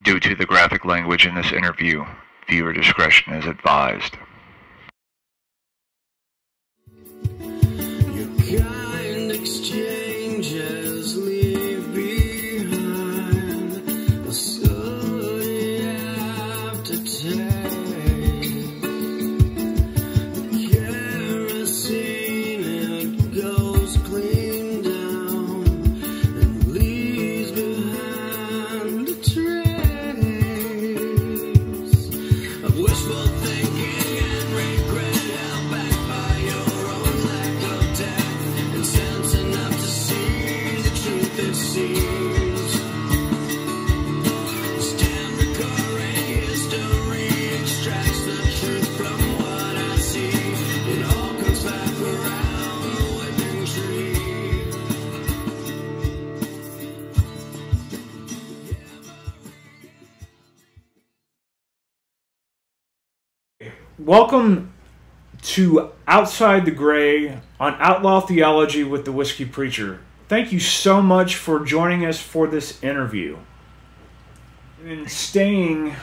Due to the graphic language in this interview, viewer discretion is advised. Your kind exchanges leave behind a soul you have to take. Kerosene, it goes clean down and leaves behind a trace of wishful thinking and regret, held back by your own lack of depth and sense enough to see the truth it seems. Stand recurring history extracts the truth from what I see. It all comes back around the whipping tree. Welcome to Outside the Gray on Outlaw Theology with the Whiskey Preacher. Thank you so much for joining us for this interview. And staying,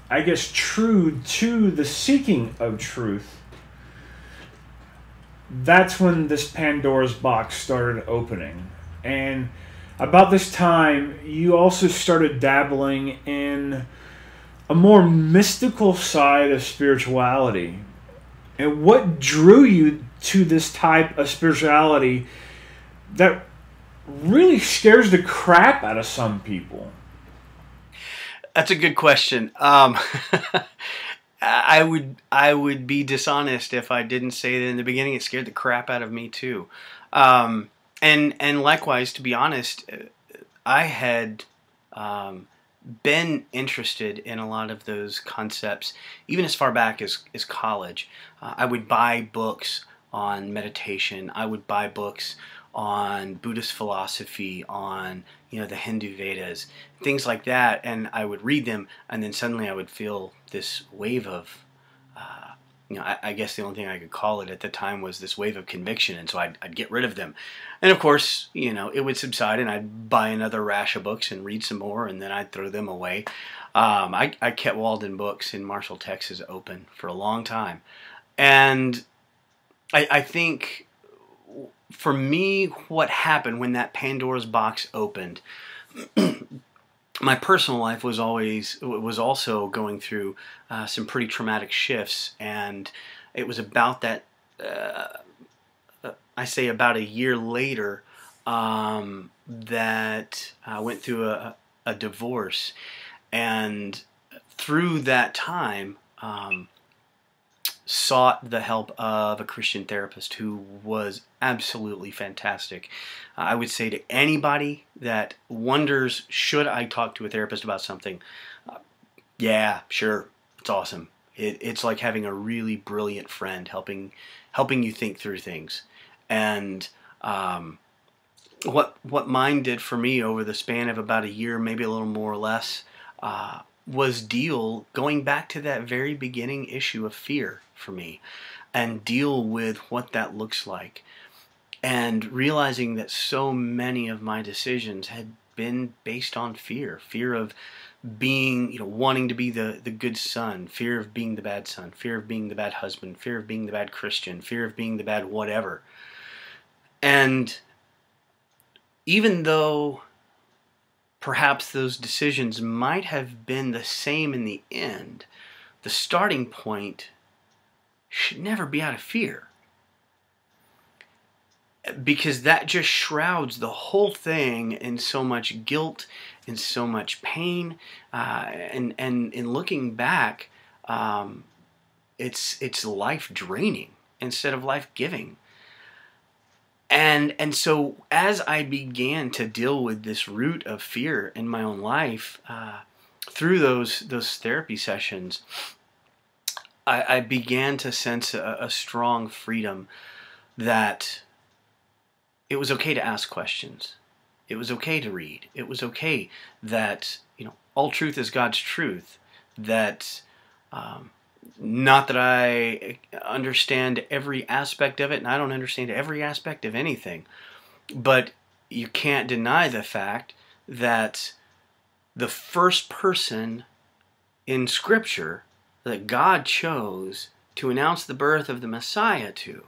I guess, true to the seeking of truth, that's when this Pandora's box started opening. And about this time, you also started dabbling in a more mystical side of spirituality. And what drew you to this type of spirituality that really scares the crap out of some people? That's a good question. I would be dishonest if I didn't say that in the beginning it scared the crap out of me too. And likewise, to be honest, I had been interested in a lot of those concepts, even as far back as college. I would buy books on meditation. I would buy books on Buddhist philosophy, on the Hindu Vedas, things like that, and I would read them, and then suddenly I would feel this wave of, I guess the only thing I could call it at the time was this wave of conviction, and so I'd get rid of them. And of course, it would subside, and I'd buy another rash of books and read some more, and then I'd throw them away. I kept Walden Books in Marshall, Texas open for a long time. And I think for me, what happened when that Pandora's box opened, my personal life was also going through some pretty traumatic shifts, and it was about that. I say about a year later that I went through a divorce, and through that time sought the help of a Christian therapist who was absolutely fantastic. I would say to anybody that wonders, should I talk to a therapist about something? Yeah, sure, it's awesome. It's like having a really brilliant friend helping you think through things. And what mine did for me over the span of about a year, maybe a little more or less, was going back to that very beginning issue of fear for me, and deal with what that looks like, and realizing that so many of my decisions had been based on fear of being, wanting to be the good son, fear of being the bad son, fear of being the bad husband, fear of being the bad Christian, fear of being the bad whatever. And even though perhaps those decisions might have been the same in the end, the starting point should never be out of fear, because that just shrouds the whole thing in so much guilt, in so much pain, and in looking back, it's life draining instead of life giving. And so as I began to deal with this root of fear in my own life, through those therapy sessions, I began to sense a strong freedom that it was okay to ask questions. It was okay to read. It was okay that, all truth is God's truth. That not that I understand every aspect of it, and I don't understand every aspect of anything, but you can't deny the fact that the first person in Scripture that God chose to announce the birth of the Messiah to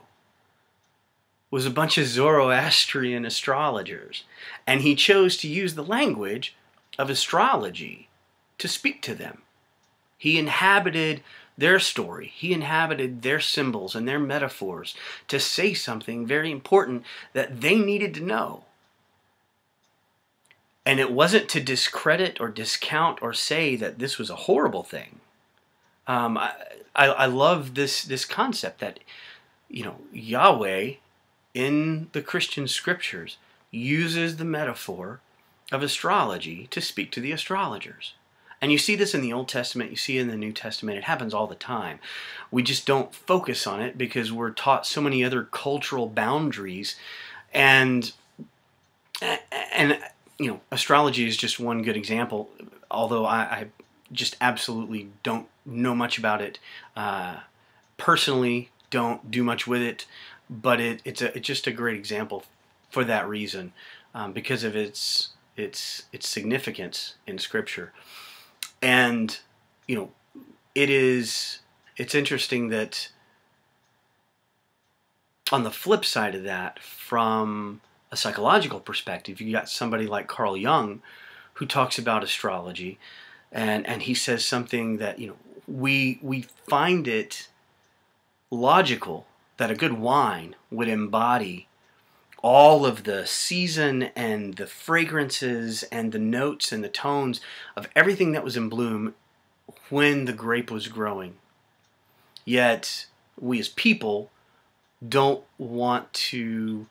was a bunch of Zoroastrian astrologers. And he chose to use the language of astrology to speak to them. He inhabited their story. He inhabited their symbols and their metaphors to say something very important that they needed to know. And it wasn't to discredit or discount or say that this was a horrible thing. I love this concept that, Yahweh in the Christian scriptures uses the metaphor of astrology to speak to the astrologers. And you see this in the Old Testament, you see it in the New Testament. It happens all the time. We just don't focus on it because we're taught so many other cultural boundaries. And astrology is just one good example, although I just absolutely don't know much about it. Personally, don't do much with it, but it's just a great example for that reason, because of its significance in Scripture. And it's interesting that on the flip side of that, from a psychological perspective, you got somebody like Carl Jung who talks about astrology, and he says something that we find it logical that a good wine would embody all of the season and the fragrances and the notes and the tones of everything that was in bloom when the grape was growing. Yet we as people don't want to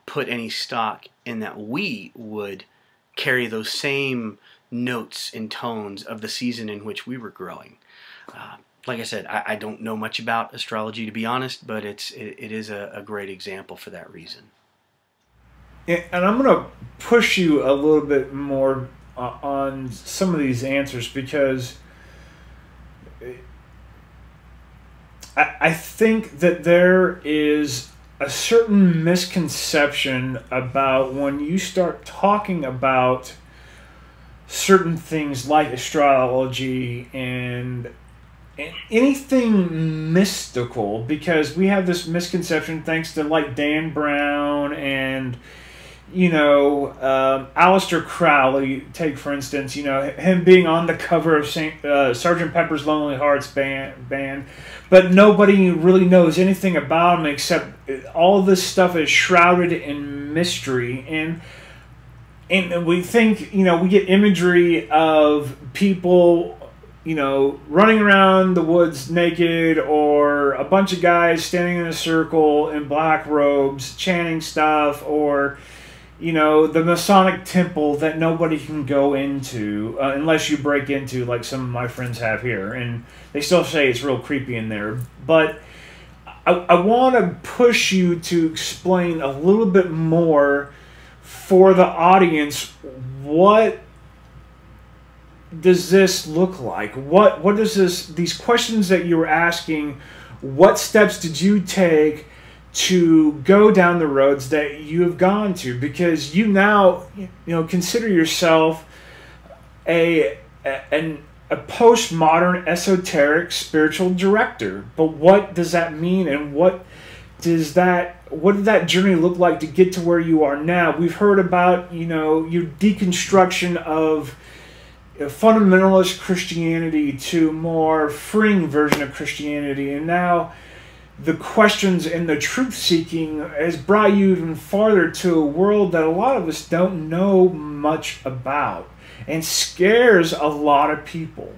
put any stock in that we would carry those same notes and tones of the season in which we were growing. Like I said, I don't know much about astrology, to be honest, but it is a great example for that reason. And I'm going to push you a little bit more on some of these answers, because I think that there is a certain misconception about when you start talking about certain things like astrology and anything mystical, because we have this misconception thanks to like Dan Brown and Aleister Crowley, take for instance, him being on the cover of Sgt. Pepper's Lonely Hearts band, but nobody really knows anything about him except all this stuff is shrouded in mystery, and we think, we get imagery of people, running around the woods naked, or a bunch of guys standing in a circle in black robes chanting stuff, or the Masonic temple that nobody can go into unless you break into, like some of my friends have here, and they still say it's real creepy in there. But I want to push you to explain a little bit more for the audience. What does this look like? What does these questions that you were asking, what steps did you take to go down the roads that you have gone to? Because you now, consider yourself a postmodern esoteric spiritual director. But what does that mean, and what did that journey look like to get to where you are now? We've heard about, your deconstruction of fundamentalist Christianity to more freeing version of Christianity, and now the questions and the truth-seeking has brought you even farther to a world that a lot of us don't know much about and scares a lot of people.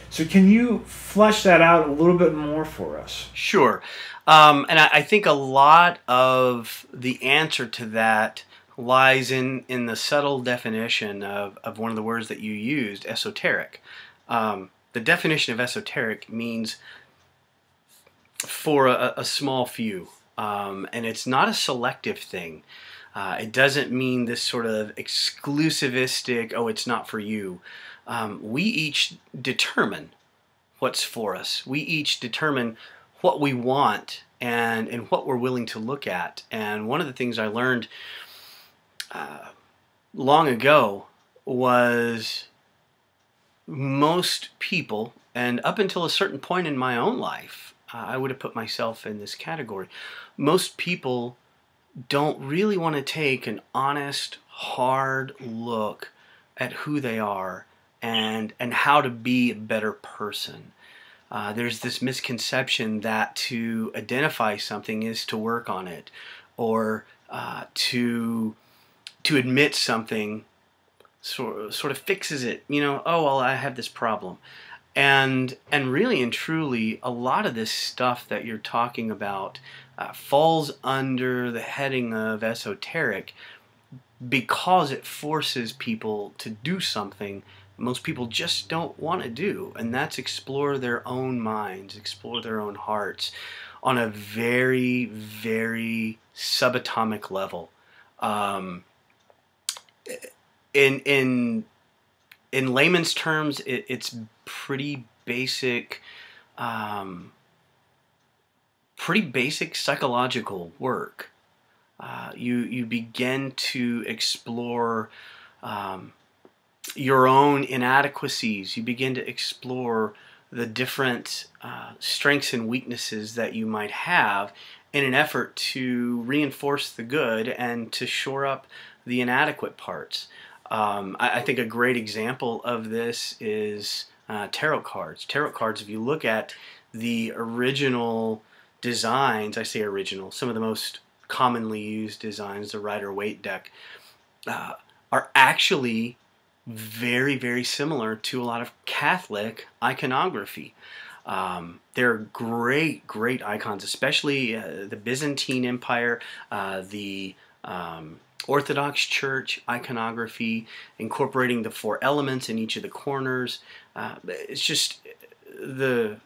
So can you flesh that out a little bit more for us? Sure. And I think a lot of the answer to that lies in the subtle definition of one of the words that you used, esoteric. The definition of esoteric means for a small few, and it's not a selective thing. It doesn't mean this sort of exclusivistic, it's not for you. We each determine what's for us. We each determine what we want and what we're willing to look at. And one of the things I learned long ago was most people, and up until a certain point in my own life, I would have put myself in this category. Most people don't really want to take an honest, hard look at who they are and how to be a better person. There's this misconception that to identify something is to work on it, or to admit something sort of fixes it. You know, oh well, I have this problem, and really and truly, a lot of this stuff that you're talking about falls under the heading of esoteric because it forces people to do something most people just don't want to do, and that's explore their own minds, explore their own hearts on a very, very subatomic level. Um, in layman's terms, it's pretty basic, um, pretty basic psychological work. You begin to explore um, your own inadequacies. You begin to explore the different strengths and weaknesses that you might have in an effort to reinforce the good and to shore up the inadequate parts. I think a great example of this is tarot cards. Tarot cards, if you look at the original designs, I say original, some of the most commonly used designs, the Rider-Waite deck, are actually very, very similar to a lot of Catholic iconography. They're great, great icons, especially the Byzantine Empire, the Orthodox Church iconography, incorporating the 4 elements in each of the corners. It's just the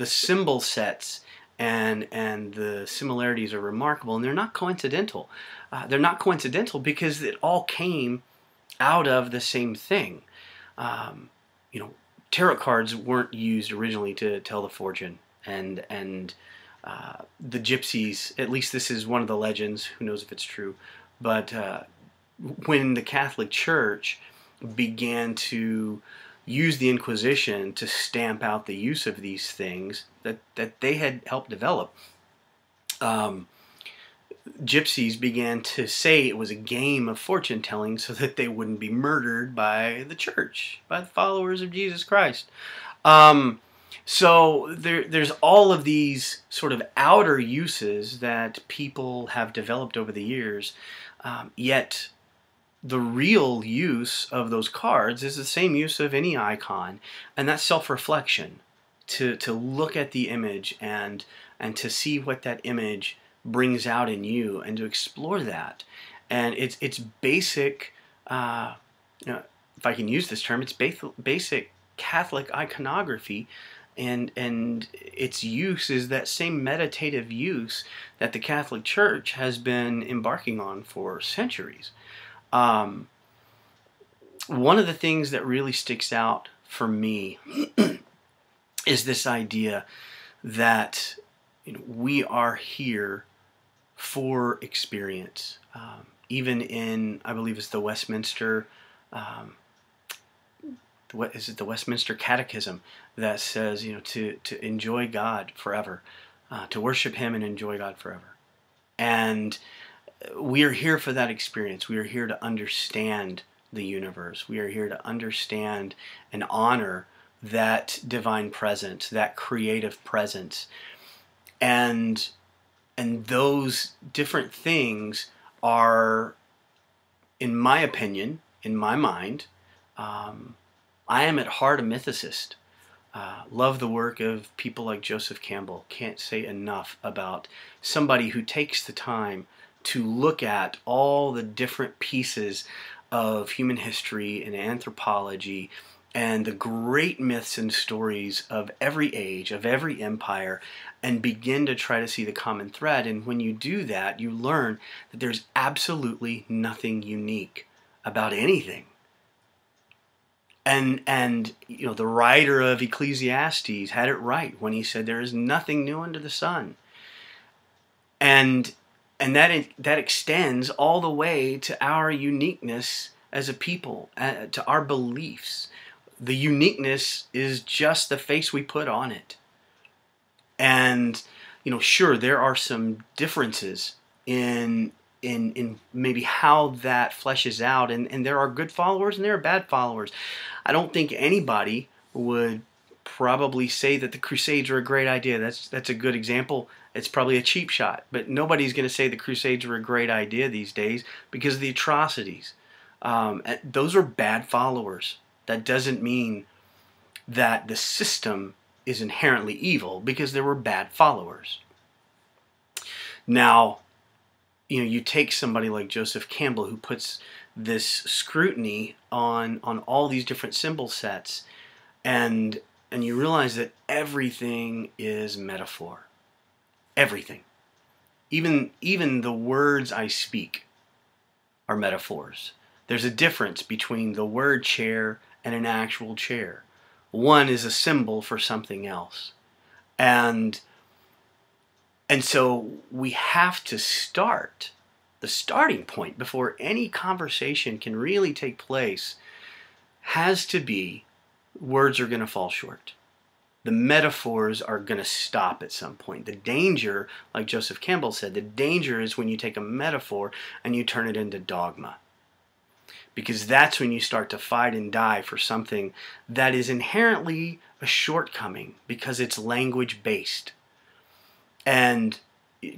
symbol sets and the similarities are remarkable, and they're not coincidental. They're not coincidental because it all came out of the same thing. You know, tarot cards weren't used originally to tell the fortune, and the gypsies, at least this is one of the legends, who knows if it's true, but when the Catholic Church began to use the Inquisition to stamp out the use of these things that they had helped develop, gypsies began to say it was a game of fortune telling so that they wouldn't be murdered by the church, by the followers of Jesus Christ. So there's all of these sort of outer uses that people have developed over the years, yet the real use of those cards is the same use of any icon, and that's self-reflection, to look at the image and to see what that image brings out in you and to explore that. And it's basic, you know, if I can use this term, it's basic Catholic iconography, and its use is that same meditative use that the Catholic Church has been embarking on for centuries. One of the things that really sticks out for me is this idea that, you know, we are here for experience. Even in, I believe it's the Westminster, what is it, the Westminster Catechism, that says, you know, to enjoy God forever, to worship Him and enjoy God forever. And we are here for that experience. We are here to understand the universe. We are here to understand and honor that divine presence, that creative presence. And those different things are, in my opinion, in my mind, I am at heart a mythicist. Love the work of people like Joseph Campbell. Can't say enough about somebody who takes the time to look at all the different pieces of human history and anthropology and the great myths and stories of every age, of every empire, and begin to try to see the common thread. And when you do that, you learn that there's absolutely nothing unique about anything. And you know, the writer of Ecclesiastes had it right when he said there is nothing new under the sun. And that extends all the way to our uniqueness as a people, to our beliefs. The uniqueness is just the face we put on it. And, sure, there are some differences in maybe how that fleshes out, and there are good followers and there are bad followers. I don't think anybody would probably say that the Crusades are a great idea. That's a good example. It's probably a cheap shot, but nobody's going to say the Crusades are a great idea these days because of the atrocities. Those are bad followers. That doesn't mean that the system is inherently evil, because there were bad followers. Now, you take somebody like Joseph Campbell, who puts this scrutiny on all these different symbol sets, and you realize that everything is metaphor. Everything. Even the words I speak are metaphors. There's a difference between the word chair and an actual chair. One is a symbol for something else. And so we have to start. The starting point before any conversation can really take place has to be, words are going to fall short. The metaphors are going to stop at some point. The danger, like Joseph Campbell said, the danger is when you take a metaphor and you turn it into dogma. Because that's when you start to fight and die for something that is inherently a shortcoming, because it's language-based. And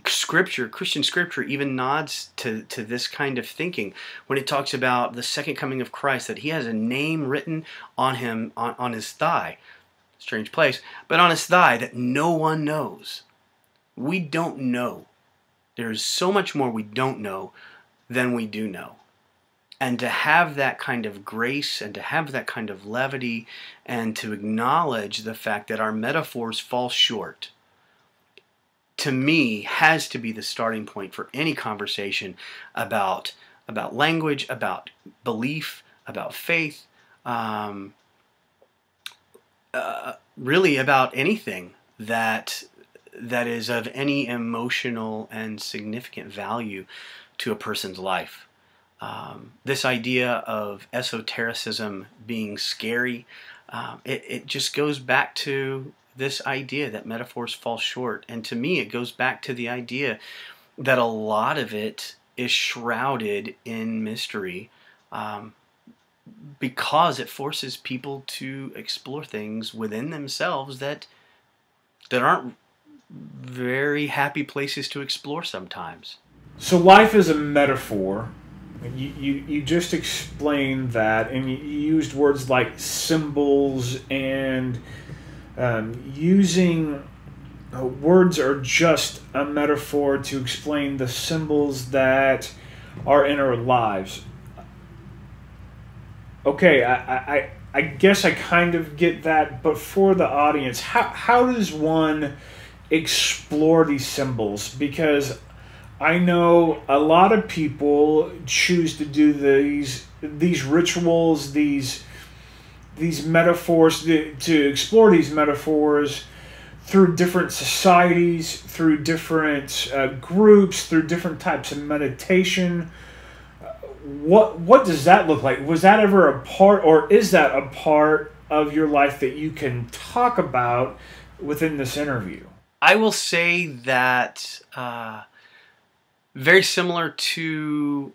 Scripture, Christian Scripture, even nods to this kind of thinking when it talks about the second coming of Christ, that he has a name written on him, on his thigh. Strange place, but on his thigh that no one knows. We don't know. There's so much more we don't know than we do know. And to have that kind of grace and to have that kind of levity and to acknowledge the fact that our metaphors fall short, to me, has to be the starting point for any conversation about language, about belief, about faith, really about anything that is of any emotional and significant value to a person's life. This idea of esotericism being scary, it just goes back to this idea that metaphors fall short. And to me, it goes back to the idea that a lot of it is shrouded in mystery, because it forces people to explore things within themselves that aren't very happy places to explore sometimes. So life is a metaphor. You just explained that, and you used words like symbols, and using words are just a metaphor to explain the symbols that are in our lives. Okay, I guess I kind of get that, but for the audience, how does one explore these symbols? Because I know a lot of people choose to do these rituals, these metaphors, to explore these metaphors through different societies, through different groups, through different types of meditation. What does that look like? Was that ever a part, or is that a part of your life that you can talk about within this interview? I will say that very similar to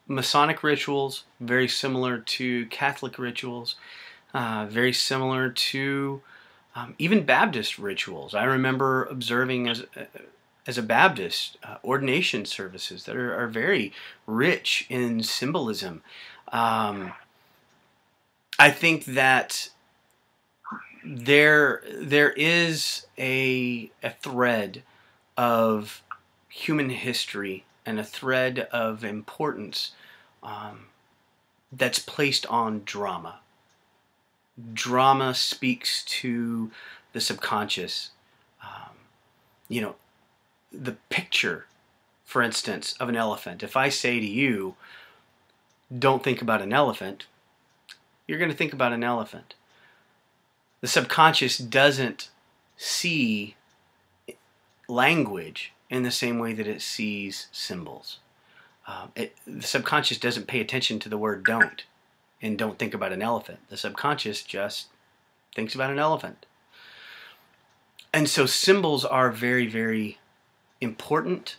Masonic rituals, very similar to Catholic rituals, very similar to even Baptist rituals. I remember observing as a Baptist ordination services that are very rich in symbolism. I think that there is a thread of human history and a thread of importance that's placed on drama. Drama speaks to the subconscious. The picture, for instance, of an elephant. If I say to you, don't think about an elephant, you're going to think about an elephant. The subconscious doesn't see language in the same way that it sees symbols. The subconscious doesn't pay attention to the word don't. and don't think about an elephant. The subconscious just thinks about an elephant. And so symbols are very, very important.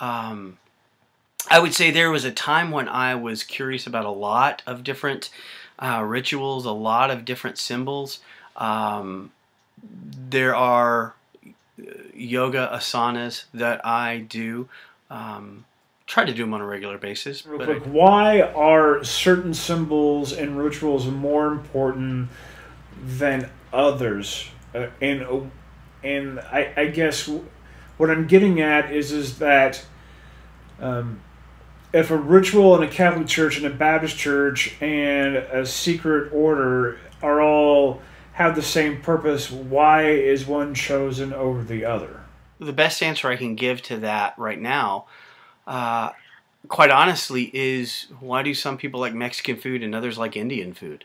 I would say there was a time when I was curious about a lot of different rituals, a lot of different symbols. There are yoga asanas that I do. Try to do them on a regular basis. Real quick, why are certain symbols and rituals more important than others? And I guess what I'm getting at is that if a ritual in a Catholic church and a Baptist church and a secret order are all have the same purpose, why is one chosen over the other? The best answer I can give to that right now, quite honestly, is why do some people like Mexican food and others like Indian food?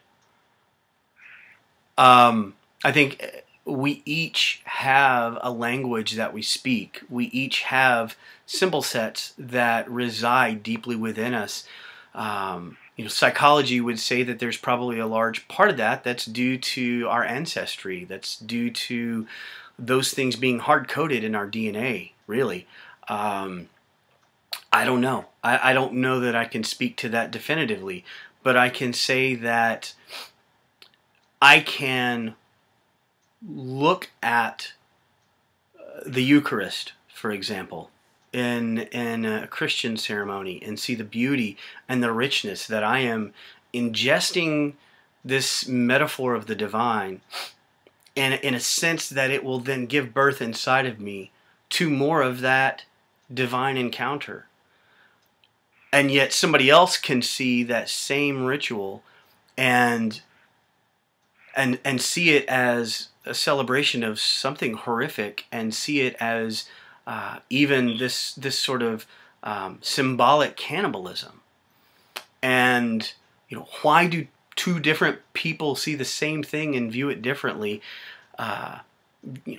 I think we each have a language that we speak. We each have symbol sets that reside deeply within us. Psychology would say that there's probably a large part of that that's due to our ancestry. That's due to those things being hard-coded in our DNA, really. I don't know. I don't know that I can speak to that definitively, but I can say that I can look at the Eucharist, for example, in a Christian ceremony and see the beauty and the richness that I am ingesting this metaphor of the divine, and in a sense that it will then give birth inside of me to more of that divine encounter. And yet somebody else can see that same ritual and see it as a celebration of something horrific, and see it as even this sort of symbolic cannibalism. And why do two different people see the same thing and view it differently?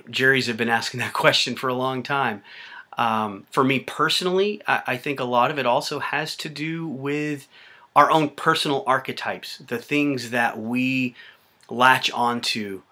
Jerry's have been asking that question for a long time. For me personally, I think a lot of it also has to do with our own personal archetypes, the things that we latch onto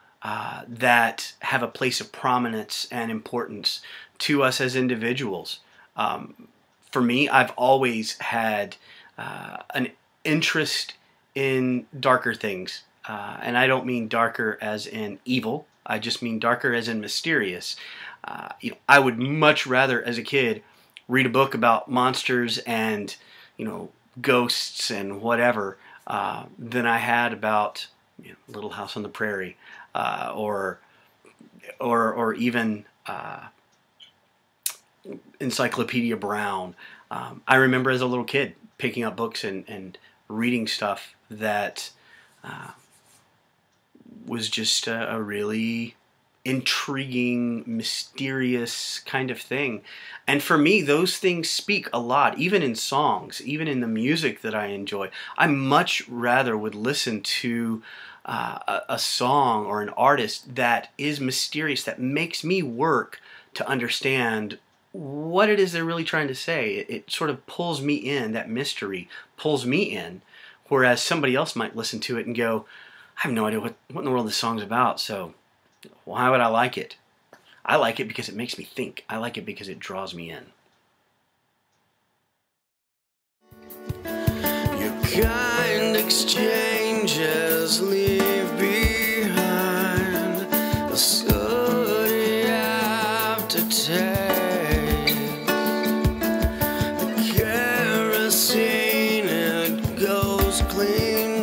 that have a place of prominence and importance to us as individuals. For me, I've always had an interest in darker things. And I don't mean darker as in evil. I just mean darker as in mysterious. I would much rather, as a kid, read a book about monsters and, ghosts and whatever, than I had about Little House on the Prairie, or even Encyclopedia Brown. I remember as a little kid picking up books and reading stuff that was just a really intriguing, mysterious kind of thing. And for me, those things speak a lot, even in songs, even in the music that I enjoy. I much rather would listen to a song or an artist that is mysterious, that makes me work to understand what it is they're really trying to say. It sort of pulls me in, that mystery pulls me in, whereas somebody else might listen to it and go, I have no idea what in the world this song's about, so why would I like it? I like it because it makes me think. I like it because it draws me in. Your kind exchanges leave behind a story you have to take. The kerosene, it goes clean